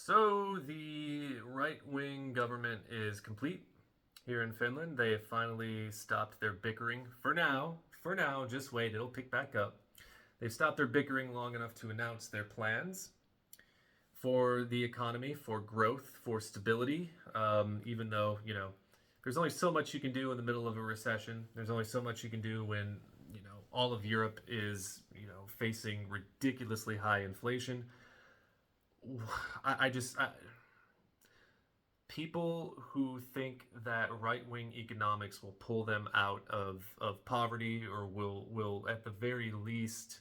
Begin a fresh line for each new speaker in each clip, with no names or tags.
So the right-wing government is complete here in Finland. They have finally stopped their bickering. For now. For now, just wait, it'll pick back up. They've stopped their bickering long enough to announce their plans for the economy, for growth, for stability. Even though, there's only so much you can do in the middle of a recession. There's only so much you can do when, all of Europe is, facing ridiculously high inflation. I just people who think that right wing economics will pull them out of poverty or will at the very least,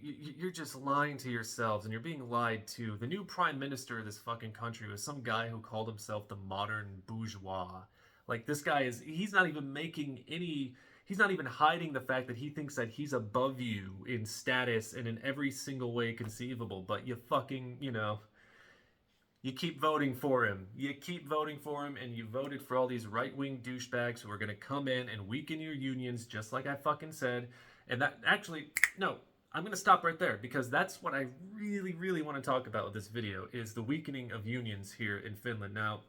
you're just lying to yourselves and you're being lied to. The new prime minister of this fucking country was some guy who called himself the modern bourgeois. Like, this guy he's not even making any, he's not even hiding the fact that he thinks that he's above you in status and in every single way conceivable. But you fucking, you keep voting for him. You keep voting for him, and you voted for all these right-wing douchebags who are going to come in and weaken your unions, just like I fucking said. And that, actually, no, I'm going to stop right there, because that's what I really, really want to talk about with this video, is the weakening of unions here in Finland. Now,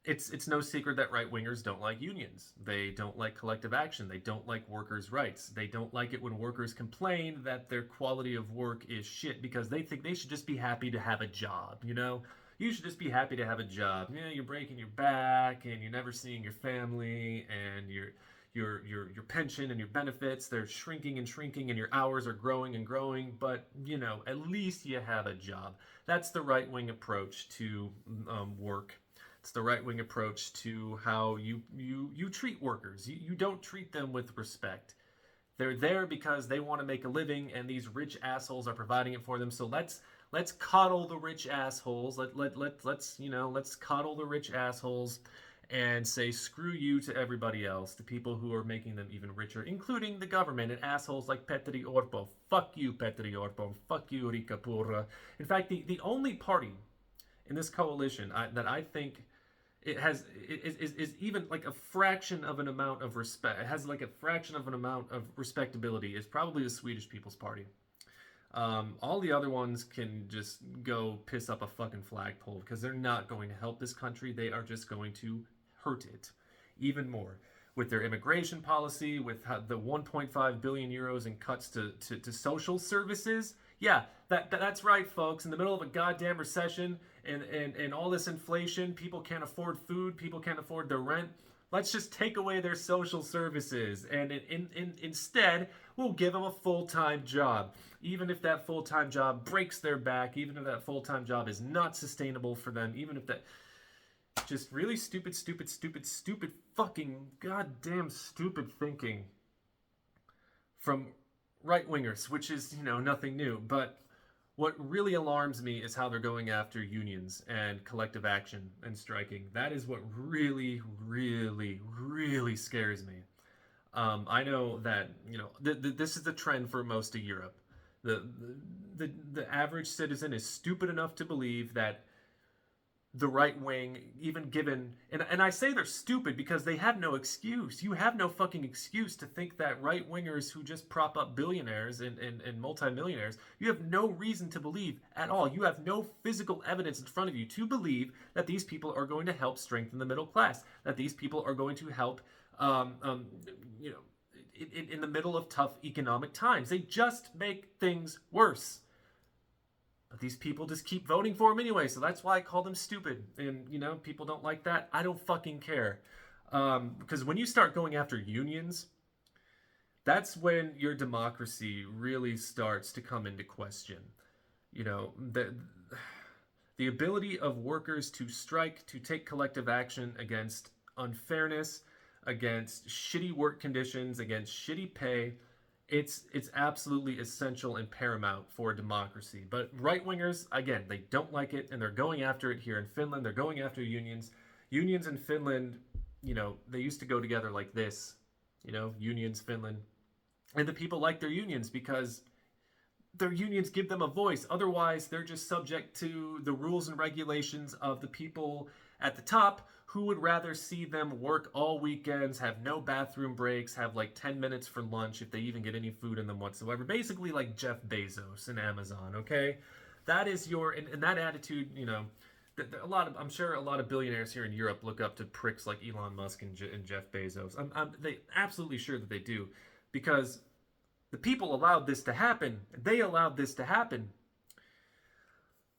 it's no secret that right-wingers don't like unions. They don't like collective action. They don't like workers' rights. They don't like it when workers complain that their quality of work is shit, because they think they should just be happy to have a job, You should just be happy to have a job. Yeah, you're breaking your back, and you're never seeing your family, and your pension and your benefits, they're shrinking and shrinking, and your hours are growing and growing, but, at least you have a job. That's the right-wing approach to work. It's the right-wing approach to how you treat workers. You don't treat them with respect. They're there because they want to make a living, and these rich assholes are providing it for them. So let's coddle the rich assholes. Let's coddle the rich assholes and say screw you to everybody else, the people who are making them even richer, including the government and assholes like Petteri Orpo. Fuck you, Petteri Orpo. Fuck you, Riikka Purra. In fact, the only party in this coalition that I think is even like a fraction of an amount of respect. It has like a fraction of an amount of respectability. Is probably the Swedish People's Party. All the other ones can just go piss up a fucking flagpole, because they're not going to help this country. They are just going to hurt it even more with their immigration policy, with the 1.5 billion euros in cuts to social services. Yeah, that's right, folks. In the middle of a goddamn recession and all this inflation, people can't afford food, people can't afford their rent. Let's just take away their social services, and instead, we'll give them a full-time job. Even if that full-time job breaks their back, even if that full-time job is not sustainable for them, even if that... Just really stupid, fucking goddamn stupid thinking from right-wingers, which is, nothing new. But what really alarms me is how they're going after unions and collective action and striking. That is what really, really, really scares me. I know that, this is the trend for most of Europe. The average citizen is stupid enough to believe that the right wing, even given, and I say they're stupid because they have no excuse. You have no fucking excuse to think that right wingers who just prop up billionaires and multimillionaires, you have no reason to believe at all. You have no physical evidence in front of you to believe that these people are going to help strengthen the middle class, that these people are going to help, in the middle of tough economic times. They just make things worse. But these people just keep voting for him anyway, so that's why I call them stupid. And, people don't like that. I don't fucking care. Because when you start going after unions, that's when your democracy really starts to come into question. The ability of workers to strike, to take collective action against unfairness, against shitty work conditions, against shitty pay, it's absolutely essential and paramount for democracy. But right-wingers, again, they don't like it, and they're going after it here in Finland. They're going after unions. Unions in Finland, they used to go together like this, unions, Finland. And the people like their unions because their unions give them a voice. Otherwise, they're just subject to the rules and regulations of the people at the top, who would rather see them work all weekends, have no bathroom breaks, have like 10 minutes for lunch if they even get any food in them whatsoever. Basically like Jeff Bezos and Amazon, okay? That is your and that attitude. You know, I'm sure a lot of billionaires here in Europe look up to pricks like Elon Musk and Jeff Bezos. They absolutely sure that they do, because the people allowed this to happen. They allowed this to happen.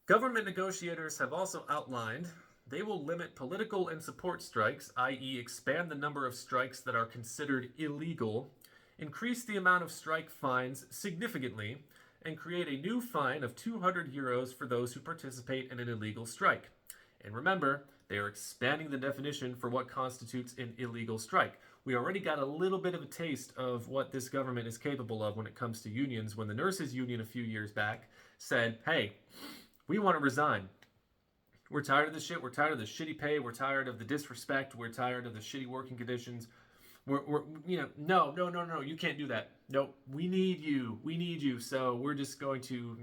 Government negotiators have also outlined they will limit political and support strikes, i.e., expand the number of strikes that are considered illegal, increase the amount of strike fines significantly, and create a new fine of 200 euros for those who participate in an illegal strike. And remember, they are expanding the definition for what constitutes an illegal strike. We already got a little bit of a taste of what this government is capable of when it comes to unions, when the nurses union a few years back said, hey, we want to resign. We're tired of this shit. We're tired of the shitty pay. We're tired of the disrespect. We're tired of the shitty working conditions. We're no, you can't do that. No, we need you. So we're just going to,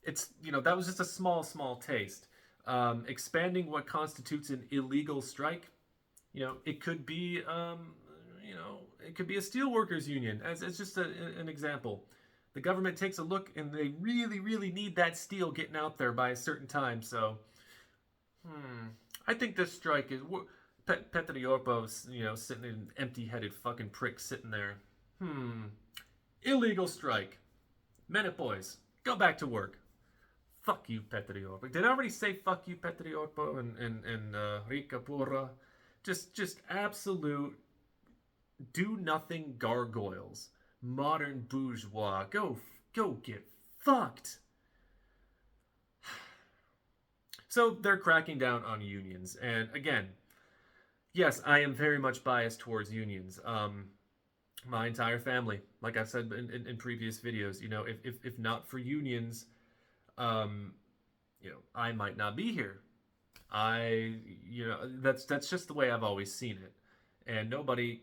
that was just a small taste. Expanding what constitutes an illegal strike, it could be, it could be a steelworkers union as just an example. The government takes a look and they really need that steel getting out there by a certain time. So, I think this strike is Petri Orpo's, sitting an empty-headed fucking prick sitting there. Illegal strike. Men and boys, go back to work. Fuck you, Petri Orpo. Did I already say fuck you, Petri Orpo and Riikka Purra? Just absolute do-nothing gargoyles. Modern bourgeois. Go get fucked. So they're cracking down on unions. And again, yes, I am very much biased towards unions. My entire family, like I've said in previous videos, if not for unions, I might not be here. That's just the way I've always seen it. And nobody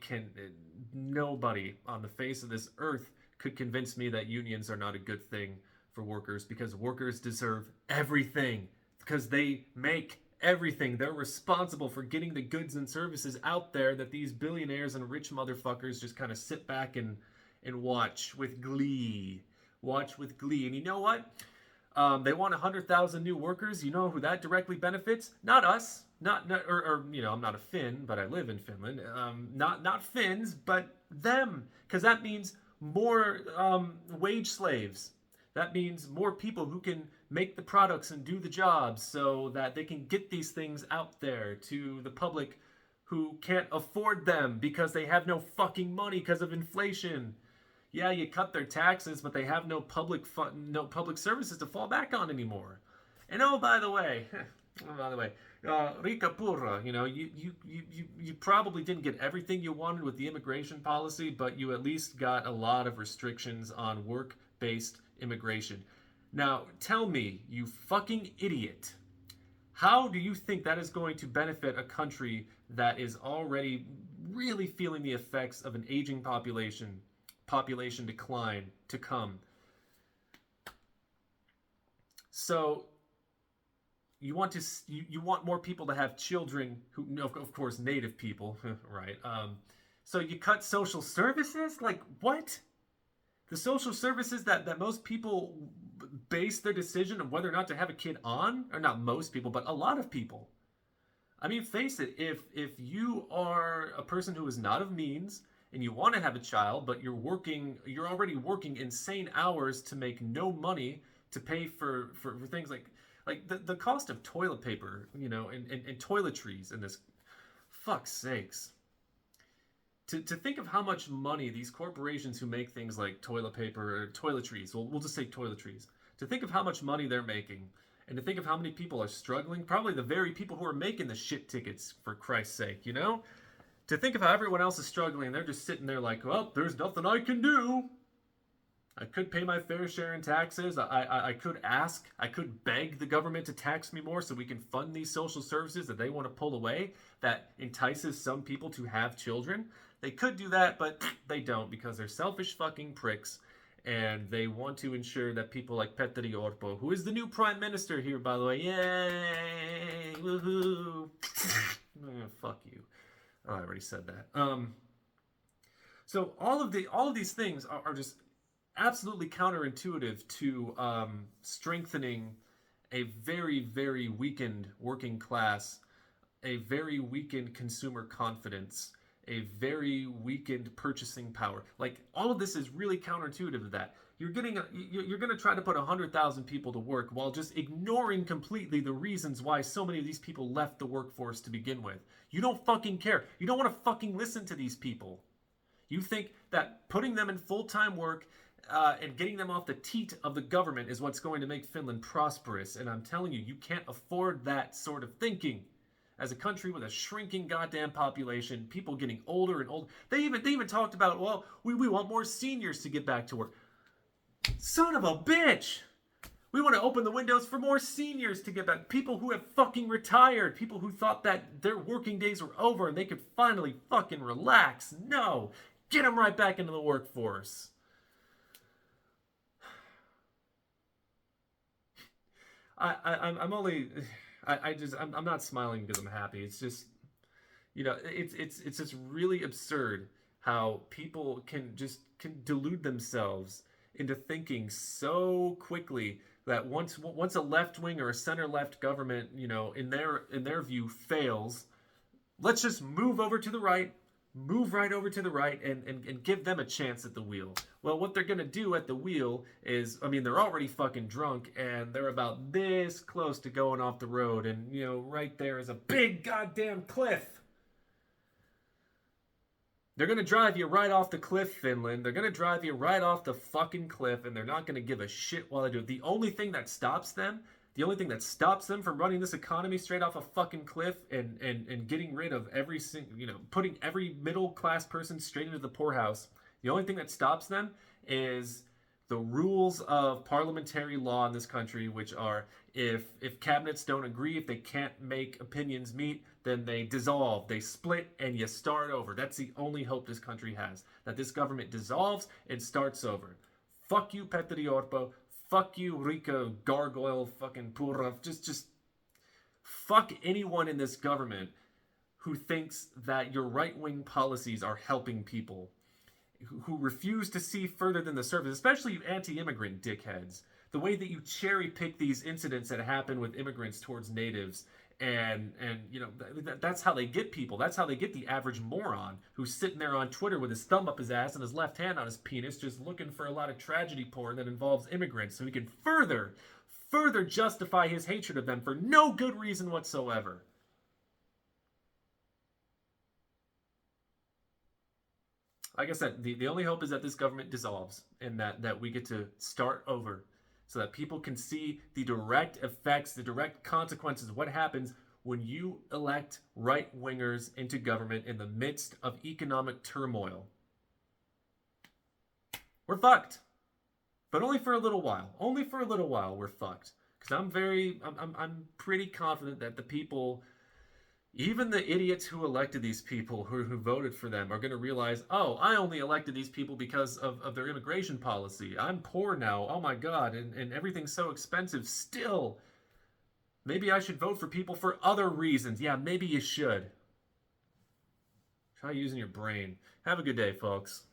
on the face of this earth could convince me that unions are not a good thing for workers, because workers deserve everything, because they make everything. They're responsible for getting the goods and services out there that these billionaires and rich motherfuckers just kind of sit back and watch with glee. And you know what? They want 100,000 new workers. You know who that directly benefits? Not us. I'm not a Finn, but I live in Finland. Not Finns, but them. Because that means more wage slaves. That means more people who can make the products and do the jobs so that they can get these things out there to the public who can't afford them because they have no fucking money because of inflation. Yeah, you cut their taxes, but they have no public services to fall back on anymore. And by the way, Riikka Purra, you probably didn't get everything you wanted with the immigration policy, but you at least got a lot of restrictions on work-based immigration. Now, tell me, you fucking idiot, how do you think that is going to benefit a country that is already really feeling the effects of an aging population decline to come? So you want more people to have children who, of course, native people, right? So you cut social services? Like, what? The social services that most people base their decision of whether or not to have a kid on, or not most people, but a lot of people. I mean, face it, if you are a person who is not of means and you want to have a child, but you're already working insane hours to make no money to pay for things like the cost of toilet paper, and toiletries in this, fuck's sakes. To think of how much money these corporations who make things like toilet paper or toiletries, we'll just say toiletries, to think of how much money they're making, and to think of how many people are struggling, probably the very people who are making the shit tickets, for Christ's sake, To think of how everyone else is struggling, they're just sitting there like, well, there's nothing I can do. I could pay my fair share in taxes. I could ask. I could beg the government to tax me more so we can fund these social services that they want to pull away that entices some people to have children. They could do that, but they don't, because they're selfish fucking pricks, and they want to ensure that people like Petri Orpo, who is the new prime minister here, by the way, yay, woohoo, fuck you. Oh, I already said that. So all of these things are just absolutely counterintuitive to strengthening a very, very weakened working class, a very weakened consumer confidence, a very weakened purchasing power. Like all of this is really counterintuitive to that. You're going to try to put 100,000 people to work while just ignoring completely the reasons why so many of these people left the workforce to begin with. You don't fucking care. You don't want to fucking listen to these people. You think that putting them in full-time work and getting them off the teat of the government is what's going to make Finland prosperous. And I'm telling you, you can't afford that sort of thinking. As a country with a shrinking goddamn population, people getting older and older. They even talked about, well, we want more seniors to get back to work. Son of a bitch! We want to open the windows for more seniors to get back. People who have fucking retired. People who thought that their working days were over and they could finally fucking relax. No! Get them right back into the workforce. I'm not smiling because I'm happy. It's just, it's just really absurd how people can delude themselves into thinking so quickly that once a left wing or a center left government, in their view fails, let's just move over to the right, move right over to the right and give them a chance at the wheel. Well, what they're going to do at the wheel is, they're already fucking drunk and they're about this close to going off the road. And, right there is a big goddamn cliff. They're going to drive you right off the cliff, Finland. They're going to drive you right off the fucking cliff and they're not going to give a shit while they do it. The only thing that stops them from running this economy straight off a fucking cliff and getting rid of every single, putting every middle class person straight into the poorhouse, the only thing that stops them is the rules of parliamentary law in this country, which are if cabinets don't agree, if they can't make opinions meet, then they dissolve, they split, and you start over. That's the only hope this country has, that this government dissolves and starts over. Fuck you, Petteri Orpo. Fuck you, Rika Gargoyle fucking Purov. Just fuck anyone in this government who thinks that your right-wing policies are helping people, who refuse to see further than the surface, especially you anti-immigrant dickheads. The way that you cherry-pick these incidents that happen with immigrants towards natives, and that's how they get people. That's how they get the average moron who's sitting there on Twitter with his thumb up his ass and his left hand on his penis, just looking for a lot of tragedy porn that involves immigrants so he can further justify his hatred of them for no good reason whatsoever. Like I said, the only hope is that this government dissolves and that we get to start over so that people can see the direct effects, the direct consequences of what happens when you elect right-wingers into government in the midst of economic turmoil. We're fucked. But only for a little while. Only for a little while we're fucked. Because I'm pretty confident that the people, even the idiots who elected these people, who voted for them, are going to realize, oh, I only elected these people because of their immigration policy. I'm poor now. Oh my God. And everything's so expensive still. Maybe I should vote for people for other reasons. Yeah, maybe you should. Try using your brain. Have a good day, folks.